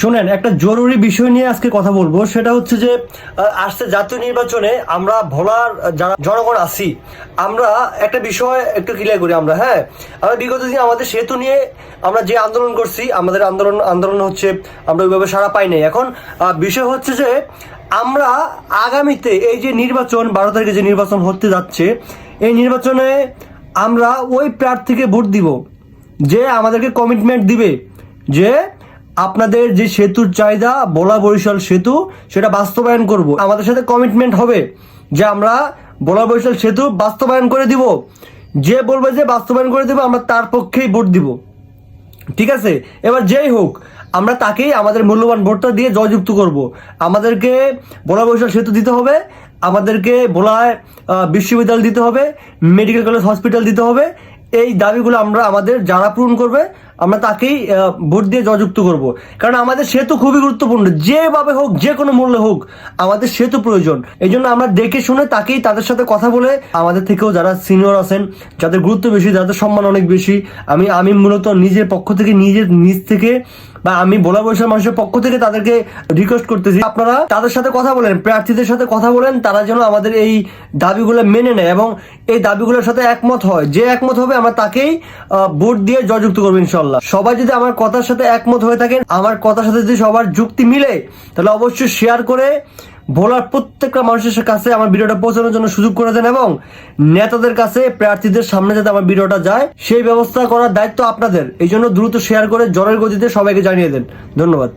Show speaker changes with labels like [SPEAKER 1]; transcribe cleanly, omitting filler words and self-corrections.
[SPEAKER 1] শুনেন, একটা জরুরি বিষয় নিয়ে আজকে কথা বলবো। সেটা হচ্ছে যে আসছে জাতীয় নির্বাচনে আমরা ভোলার যারা জনগণ আছি, আমরা একটা বিষয় একটু ক্লিয়ার করি। আমরা বিগত দিন আমাদের সেতু নিয়ে আমরা যে আন্দোলন করছি, আমাদের আন্দোলন হচ্ছে আমরা ওইভাবে সাড়া পাই নাই। এখন বিষয় হচ্ছে যে আমরা আগামীতে এই যে নির্বাচন 12 তারিখে যে নির্বাচন হতে যাচ্ছে, এই নির্বাচনে আমরা ওই প্রার্থীকে ভোট দিব যে আমাদেরকে কমিটমেন্ট দিবে যে আপনাদের যে সেতুর চাহিদা ভোলা বরিশাল সেতু সেটা বাস্তবায়ন করব। আমাদের সাথে কমিটমেন্ট হবে যে আমরা ভোলা বরিশাল সেতু বাস্তবায়ন করে দিব। যে বলবে যে বাস্তবায়ন করে দেবো, আমরা তার পক্ষেই ভোট দিব। ঠিক আছে, এবার যেই হোক আমরা তাকেই আমাদের মূল্যবান ভোটটা দিয়ে জয়যুক্ত করব। আমাদেরকে ভোলা বরিশাল সেতু দিতে হবে, আমাদেরকে ভোলায় বিশ্ববিদ্যালয় দিতে হবে, মেডিকেল কলেজ হসপিটাল দিতে হবে। এই দাবিগুলো আমরা আমাদের যারা পূরণ করবে আমরা তাকেই ভোট দিয়ে জয়যুক্ত করব। কারণ আমাদের সেতু খুবই গুরুত্বপূর্ণ, যেভাবে হোক যে কোনো মূল্যে হোক আমাদের সেতু প্রয়োজন। এই জন্য আমরা দেখে শুনে তাকেই, তাদের সাথে কথা বলে, আমাদের থেকেও যারা সিনিয়র আছেন, যাদের গুরুত্ব বেশি, যাদের সম্মান অনেক বেশি, আমি মূলত নিজের পক্ষ থেকে, নিজ থেকে বা আমি ভোলা বরিশাল মানুষের পক্ষ থেকে তাদেরকে রিকোয়েস্ট করতেছি, আপনারা তাদের সাথে কথা বলেন, প্রার্থীদের সাথে কথা বলেন, তারা যেন আমাদের এই দাবিগুলো মেনে নেয় এবং এই দাবিগুলোর সাথে একমত হয়। যে একমত হবে আমরা তাকেই ভোট দিয়ে জয়যুক্ত করবো ইনশাল্লাহ। সবাই যদি আমার কথার সাথে একমত হয়ে থাকেন, আমার কথার সাথে যদি সবার যুক্তি মিলে, তাহলে অবশ্যই শেয়ার করে ভোলার প্রত্যেকটা মানুষের কাছে আমার ভিডিওটা পৌঁছানোর জন্য সুযোগ করে দেন এবং নেতাদের কাছে, প্রার্থীদের সামনে যাতে আমার ভিডিওটা যায় সেই ব্যবস্থা করার দায়িত্ব আপনাদের। এই জন্য দ্রুত শেয়ার করে জোরের গতিতে সবাইকে জানিয়ে দেন। ধন্যবাদ।